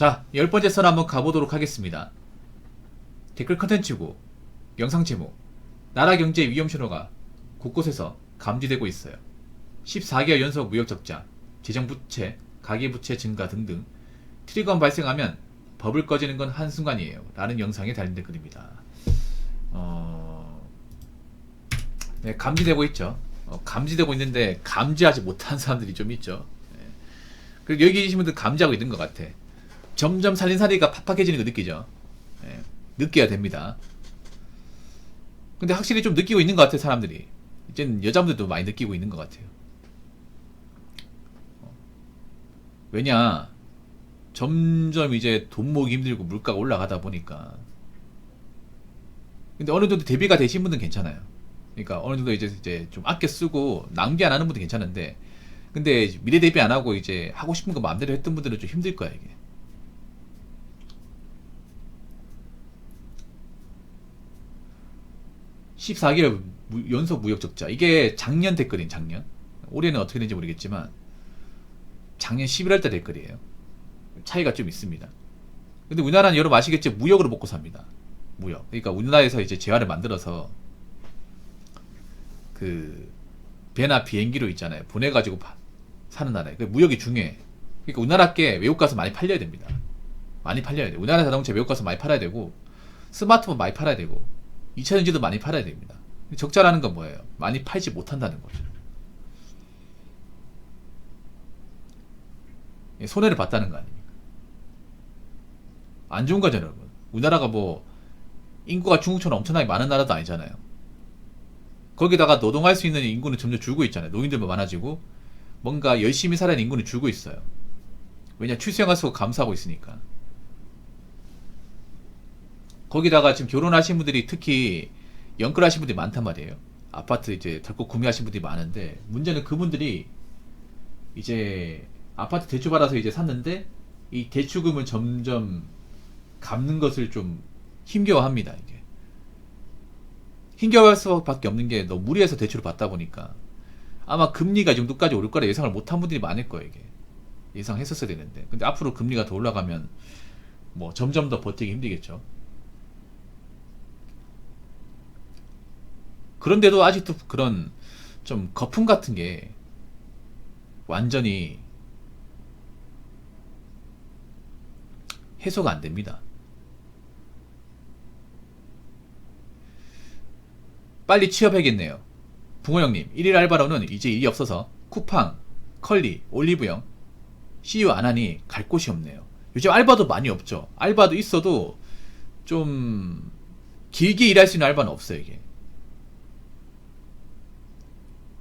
자, 10번째 선 한번 가보도록 하겠습니다. 댓글 컨텐츠고 영상 제목 나라 경제 위험 신호가 곳곳에서 감지되고 있어요. 14개월 연속 무역 적자, 재정 부채, 가계 부채 증가 등등 트리거만 발생하면 버블 꺼지는 건 한순간이에요 라는 영상에 달린 댓글입니다. 네, 감지되고 있죠. 감지되고 있는데 감지하지 못한 사람들이 좀 있죠. 네. 그리고 여기 계신 분들 감지하고 있는 것 같아. 점점 살림살이가 팍팍해지는 거 느끼죠. 네. 느껴야 됩니다. 근데 확실히 좀 느끼고 있는 것 같아요, 사람들이. 이제는 여자분들도 많이 느끼고 있는 것 같아요. 왜냐, 점점 이제 돈 모으기 힘들고 물가가 올라가다 보니까. 근데 어느 정도 대비가 되신 분들은 괜찮아요. 그러니까 어느 정도 이제 좀 아껴 쓰고 낭비 안 하는 분도 괜찮은데, 근데 미래 대비 안 하고 이제 하고 싶은 거 마음대로 했던 분들은 좀 힘들 거야, 이게. (14개월) 연속 무역 적자. 이게 작년 댓글인 작년. 올해는 어떻게 되는지 모르겠지만 작년 11월달 댓글이에요. 차이가 좀 있습니다. 근데 우리나라는 여러분 아시겠죠? 무역으로 먹고 삽니다. 무역. 그러니까 우리나라에서 이제 재화를 만들어서 그 배나 비행기로 있잖아요. 보내가지고 사는 나라에. 그 무역이 중요해. 그러니까 우리나라께 외국 가서 많이 팔려야 됩니다. 많이 팔려야 돼. 우리나라 자동차 외국 가서 많이 팔아야 되고, 스마트폰 많이 팔아야 되고, 2차전지도 많이 팔아야 됩니다. 적자라는 건 뭐예요? 많이 팔지 못한다는 거죠. 손해를 봤다는 거 아닙니까? 안 좋은 거죠, 여러분. 우리나라가 뭐 인구가 중국처럼 엄청나게 많은 나라도 아니잖아요. 거기다가 노동할 수 있는 인구는 점점 줄고 있잖아요. 노인들만 많아지고 뭔가 열심히 살아야 하는 인구는 줄고 있어요. 왜냐, 출생아 수가 감소하고 있으니까. 거기다가 지금 결혼하신 분들이 특히 연끌하신 분들이 많단 말이에요. 아파트 이제 덜컥 구매하신 분들이 많은데, 문제는 그분들이 이제 아파트 대출 받아서 이제 샀는데 이 대출금을 점점 갚는 것을 좀 힘겨워합니다. 이게 힘겨워할 수밖에 없는 게 너무 무리해서 대출을 받다 보니까 아마 금리가 이 정도까지 오를 거라 예상을 못한 분들이 많을 거예요. 이게 예상했었어야 되는데, 근데 앞으로 금리가 더 올라가면 뭐 점점 더 버티기 힘들겠죠. 그런데도 아직도 그런 좀 거품 같은 게 완전히 해소가 안 됩니다. 빨리 취업해야겠네요. 붕어 형님, 1일 알바로는 이제 일이 없어서 쿠팡, 컬리, 올리브영, CU 안 하니 갈 곳이 없네요. 요즘 알바도 많이 없죠. 알바도 있어도 좀 길게 일할 수 있는 알바는 없어요, 이게.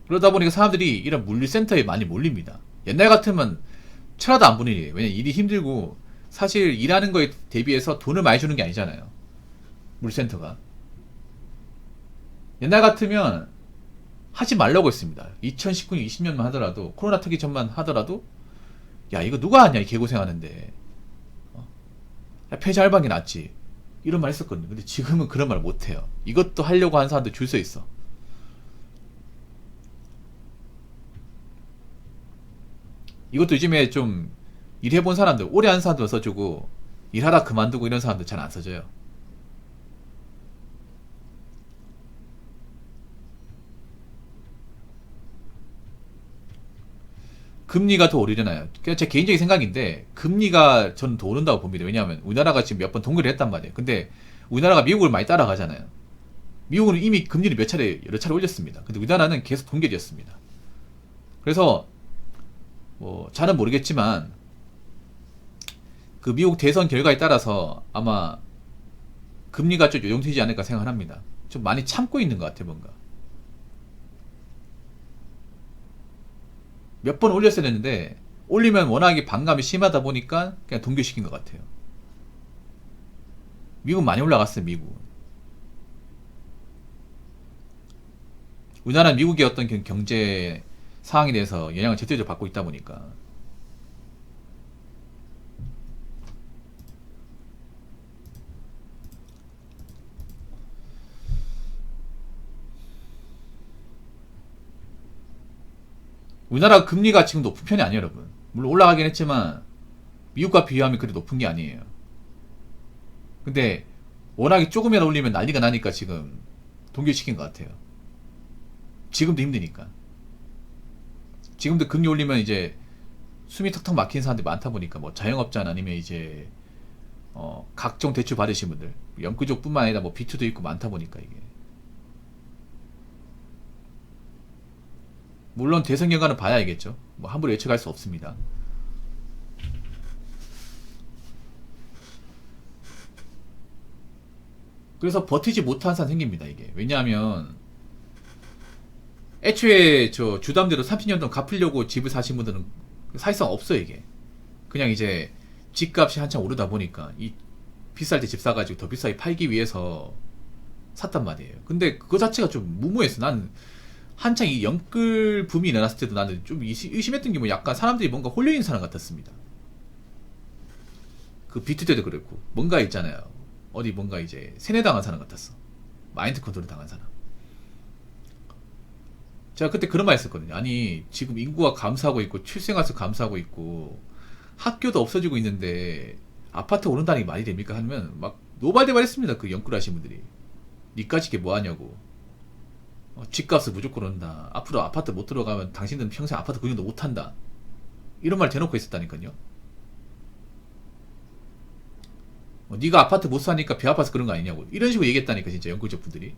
그러다 보니까 사람들이 이런 물류센터에 많이 몰립니다. 옛날 같으면 쳐라도 안 보는 일이에요. 왜냐면 일이 힘들고, 사실 일하는 거에 대비해서 돈을 많이 주는 게 아니잖아요, 물센터가. 옛날 같으면 하지 말라고 했습니다. 2019년, 20년만 하더라도, 코로나 터기 전만 하더라도, 야, 이거 누가 하냐, 이 개고생하는데. 야, 폐지 알바는 게 낫지. 이런 말 했었거든요. 근데 지금은 그런 말 못해요. 이것도 하려고 하는 사람들 줄 서 있어. 이것도 요즘에 좀 일해본 사람들, 오래 한 사람들 써주고, 일하다 그만두고 이런 사람들 잘 안 써줘요. 금리가 더 오르려나요? 그냥 제 개인적인 생각인데, 금리가 저는 더 오른다고 봅니다. 왜냐하면 우리나라가 지금 몇 번 동결을 했단 말이에요. 근데 우리나라가 미국을 많이 따라가잖아요. 미국은 이미 금리를 여러 차례 올렸습니다. 근데 우리나라는 계속 동결이었습니다. 그래서 뭐 잘은 모르겠지만 그 미국 대선 결과에 따라서 아마 금리가 좀 요정되지 않을까 생각합니다. 좀 많이 참고 있는 것 같아요, 뭔가. 몇 번 올렸어야 했는데 올리면 워낙에 반감이 심하다 보니까 그냥 동결시킨 것 같아요. 미국 많이 올라갔어요, 미국. 우리나라는 미국의 어떤 경제 상황에 대해서 영향을 절대적으로 받고 있다 보니까. 우리나라 금리가 지금 높은 편이 아니에요, 여러분. 물론 올라가긴 했지만 미국과 비교하면 그리 높은 게 아니에요. 근데 워낙에 조금이나 올리면 난리가 나니까 지금 동결시킨 것 같아요. 지금도 힘드니까. 지금도 금리 올리면 이제 숨이 턱턱 막히는 사람들이 많다 보니까 뭐 자영업자나 아니면 이제 각종 대출 받으신 분들, 영구족뿐만 아니라 뭐 비투도 있고 많다 보니까 이게. 물론 대선 결과는 봐야 알겠죠. 뭐 함부로 예측할 수 없습니다. 그래서 버티지 못한 산 생깁니다 이게. 왜냐하면 애초에 저 주담대로 30년 동안 갚으려고 집을 사신 분들은 사실상 없어요 이게. 그냥 이제 집값이 한참 오르다 보니까 이 비쌀 때 집 사가지고 더 비싸게 팔기 위해서 샀단 말이에요. 근데 그거 자체가 좀 무모했어. 난 한창 이 영끌 붐이 일어났을 때도 나는 좀 의심했던 게 뭐 약간 사람들이 뭔가 홀려있는 사람 같았습니다. 그 비트 때도 그랬고 뭔가 있잖아요. 어디 뭔가 이제 세뇌당한 사람 같았어. 마인드 컨트롤 당한 사람. 제가 그때 그런 말 했었거든요. 아니 지금 인구가 감소하고 있고 출생아수 감소하고 있고 학교도 없어지고 있는데 아파트 오른다는 게 말이 됩니까? 하면 막 노발대발 했습니다. 그 영끌 하신 분들이. 니까지 이게 뭐하냐고. 집값을 무조건 오른다. 앞으로 아파트 못 들어가면 당신들은 평생 아파트 구경도 못한다. 이런 말 대놓고 했었다니까요. 네가 아파트 못 사니까 배 아파서 그런 거 아니냐고. 이런 식으로 얘기했다니까 진짜 영끌적 분들이.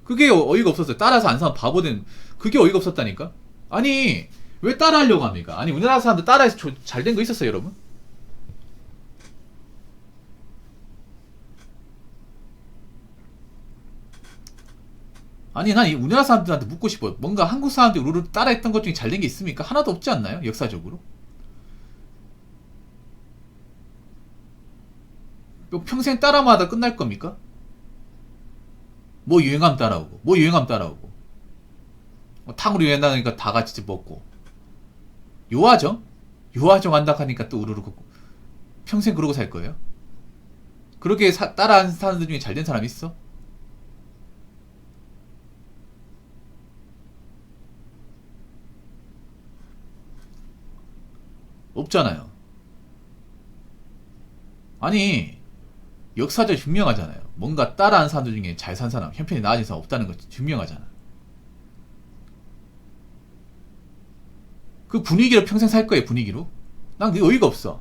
그게 어이가 없었어요. 따라서 안 사면 바보된. 그게 어이가 없었다니까. 아니 왜 따라하려고 합니까? 아니 우리나라 사람들 따라해서 잘 된 거 있었어요 여러분? 아니 난 이 우리나라 사람들한테 묻고 싶어. 뭔가 한국 사람들이 우리를 따라했던 것 중에 잘 된 게 있습니까? 하나도 없지 않나요? 역사적으로? 뭐 평생 따라마다 끝날 겁니까? 뭐 유행하면 따라오고 뭐 유행하면 따라오고 뭐 탕후루 유행하니까 다 같이 먹고 요하정? 요하정 한다 하니까 또 우르르 걷고 평생 그러고 살 거예요? 그렇게 따라하는 사람들 중에 잘 된 사람 있어? 없잖아요. 아니 역사적으로 분명하잖아요. 뭔가 따라하는 사람들 중에 잘 산 사람, 형편이 나아진 사람 없다는 거 분명하잖아. 그 분위기로 평생 살 거예요, 분위기로? 난 그게 어이가 없어.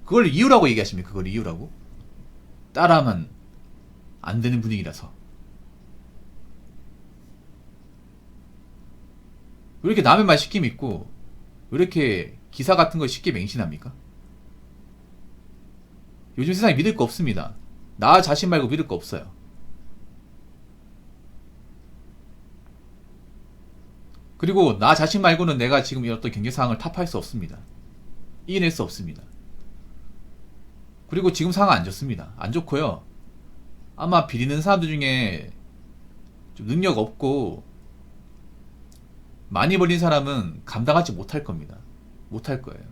그걸 이유라고 얘기하십니까? 그걸 이유라고? 따라하면 안 되는 분위기라서. 왜 이렇게 남의 말 쉽게 믿고, 왜 이렇게 기사 같은 거 쉽게 맹신합니까? 요즘 세상에 믿을 거 없습니다. 나 자신 말고 믿을 거 없어요. 그리고 나 자신 말고는 내가 지금 이 어떤 경제 상황을 타파할 수 없습니다. 이겨낼 수 없습니다. 그리고 지금 상황 안 좋습니다. 안 좋고요. 아마 비리는 사람들 중에 좀 능력 없고 많이 벌린 사람은 감당하지 못할 겁니다. 못할 거예요.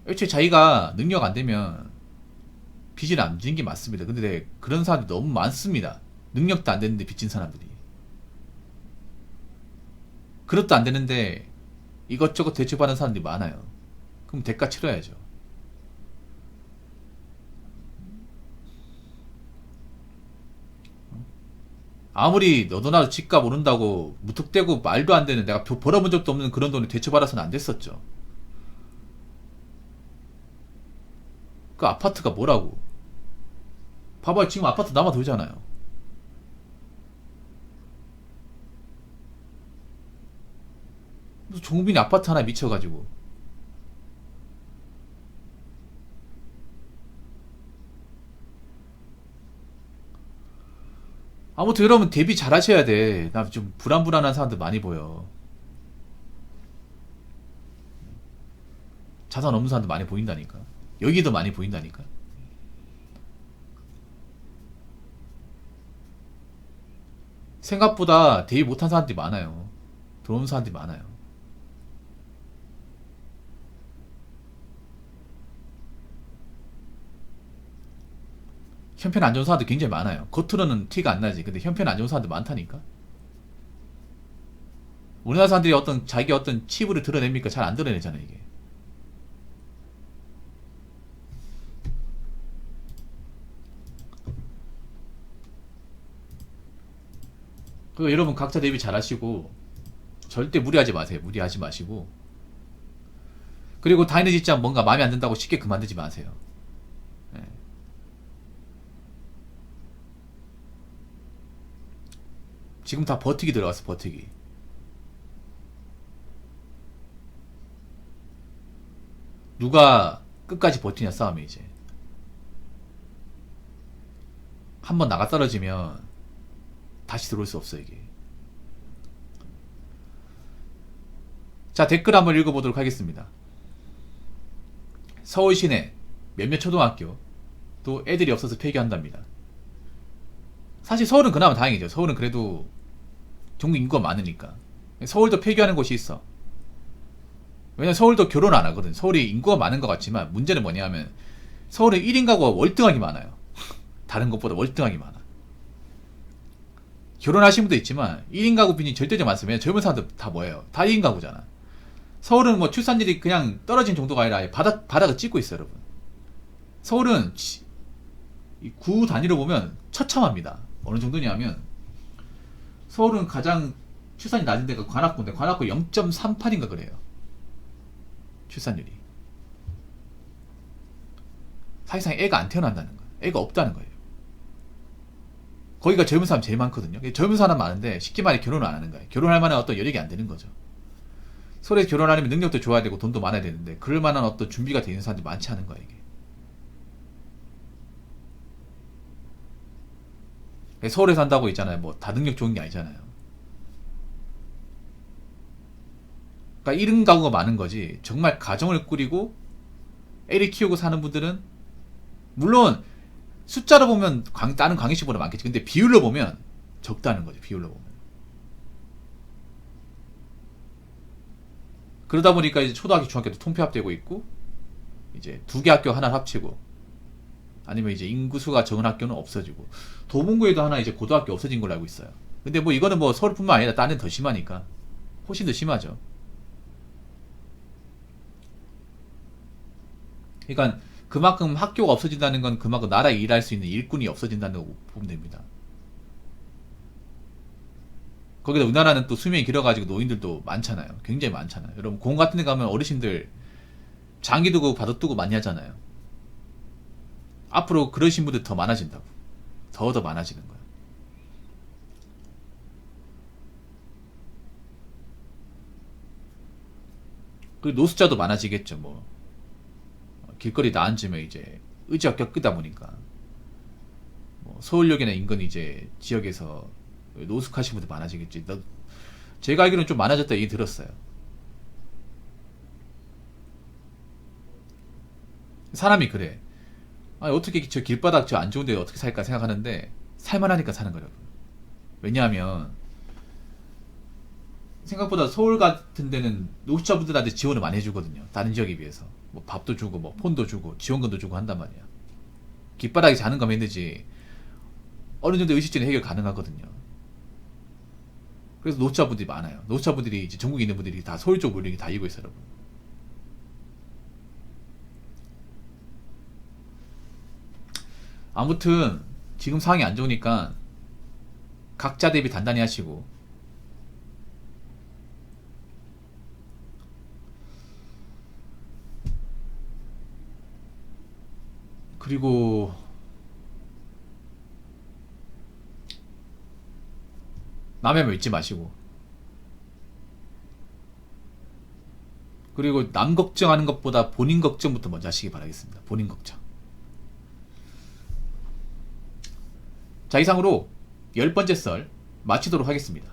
애초에 자기가 능력 안 되면 빚을 안 지는 게 맞습니다. 근데 그런 사람들이 너무 많습니다. 능력도 안 되는데 빚진 사람들이. 그것도 안 되는데 이것저것 대출받은 사람들이 많아요. 그럼 대가 치러야죠. 아무리 너도 나도 집값 오른다고 무턱대고 말도 안 되는 내가 벌어본 적도 없는 그런 돈을 대출받아서는 안 됐었죠. 그 아파트가 뭐라고. 봐봐요. 지금 아파트 남아 돌잖아요. 무슨 종빈이 아파트 하나에 미쳐가지고. 아무튼 여러분 대비 잘 하셔야 돼. 나 좀 불안불안한 사람들 많이 보여. 자산 없는 사람들 많이 보인다니까. 여기도 많이 보인다니까. 생각보다 대비 못한 사람들이 많아요. 들어오는 사람들이 많아요. 형편 안 좋은 사람들 굉장히 많아요. 겉으로는 티가 안 나지. 근데 형편 안 좋은 사람들 많다니까. 우리나라 사람들이 어떤 자기 어떤 치부를 드러냅니까? 잘 안 드러내잖아요, 이게. 그리고 여러분 각자 대비 잘 하시고 절대 무리하지 마세요. 무리하지 마시고. 그리고 다니는 직장 뭔가 마음에 안 든다고 쉽게 그만두지 마세요. 예. 지금 다 버티기 들어갔어, 버티기. 누가 끝까지 버티냐 싸움이 이제. 한번 나가 떨어지면 다시 들어올 수 없어 이게. 자, 댓글 한번 읽어보도록 하겠습니다. 서울 시내 몇몇 초등학교 또 애들이 없어서 폐교한답니다. 사실 서울은 그나마 다행이죠. 서울은 그래도 전국 인구가 많으니까. 서울도 폐교하는 곳이 있어. 왜냐면 서울도 결혼 안 하거든. 서울이 인구가 많은 것 같지만 문제는 뭐냐면 서울은 1인 가구가 월등하게 많아요. 다른 것보다 월등하게 많아. 결혼하신 분도 있지만 1인 가구 빈이 절대적으로 많습니다. 젊은 사람들 다 뭐예요? 다 1인 가구잖아. 서울은 뭐 출산율이 그냥 떨어진 정도가 아니라 바닥을 찍고 있어요, 여러분. 서울은 구 단위로 보면 처참합니다. 어느 정도냐면 서울은 가장 출산이 낮은 데가 관악구인데 관악구 0.38인가 그래요. 출산율이. 사실상 애가 안 태어난다는 거예요. 애가 없다는 거예요. 거기가 젊은 사람 제일 많거든요. 젊은 사람 많은데 쉽게 말해 결혼을 안 하는 거예요. 결혼할 만한 어떤 여력이 안 되는 거죠. 서울에서 결혼하려면 능력도 좋아야 되고 돈도 많아야 되는데 그럴 만한 어떤 준비가 되어 있는 사람들이 많지 않은 거예요, 이게. 서울에 산다고 있잖아요. 뭐 다 능력 좋은 게 아니잖아요. 그러니까 이런 가구가 많은 거지. 정말 가정을 꾸리고 애를 키우고 사는 분들은 물론 숫자로 보면 다른 광역시보다 많겠지. 근데 비율로 보면 적다는 거죠. 비율로 보면. 그러다 보니까 이제 초등학교, 중학교도 통폐합되고 있고 이제 두 개 학교 하나를 합치고 아니면 이제 인구수가 적은 학교는 없어지고 도봉구에도 하나 이제 고등학교 없어진 걸로 알고 있어요. 근데 뭐 이거는 뭐 서울뿐만 아니라 다른 데는 더 심하니까 훨씬 더 심하죠. 그러니까 그만큼 학교가 없어진다는 건 그만큼 나라에 일할 수 있는 일꾼이 없어진다는 거 보면 됩니다. 거기다 우리나라는 또 수명이 길어가지고 노인들도 많잖아요. 굉장히 많잖아요. 여러분 공원 같은 데 가면 어르신들 장기 두고 바둑 두고 많이 하잖아요. 앞으로 그러신 분들 더 많아진다고. 더 많아지는 거예요. 그리고 노숙자도 많아지겠죠. 뭐 길거리 다 앉으면 이제 의지가 꺾이다 보니까 뭐 서울역이나 인근 이제 지역에서 노숙하신 분들 많아지겠지. 제가 알기로는 좀 많아졌다 얘기 들었어요. 사람이 그래. 아니, 어떻게 저 길바닥 저 안 좋은데 어떻게 살까 생각하는데 살만하니까 사는 거라고. 왜냐하면 생각보다 서울 같은 데는 노숙자분들한테 지원을 많이 해주거든요. 다른 지역에 비해서. 뭐 밥도 주고 뭐 폰도 주고 지원금도 주고 한단 말이야. 길바닥에 자는 거면 힘들지 어느 정도 의식주는 해결 가능하거든요. 그래서 노숙자분들이 많아요. 노숙자분들이 이제 전국에 있는 분들이 다 서울 쪽 물량이 다 이고 있어요, 여러분. 아무튼 지금 상황이 안 좋으니까 각자 대비 단단히 하시고 그리고 남의 말 잊지 마시고 그리고 남 걱정하는 것보다 본인 걱정부터 먼저 하시기 바라겠습니다. 본인 걱정. 자, 이상으로 10번째 썰 마치도록 하겠습니다.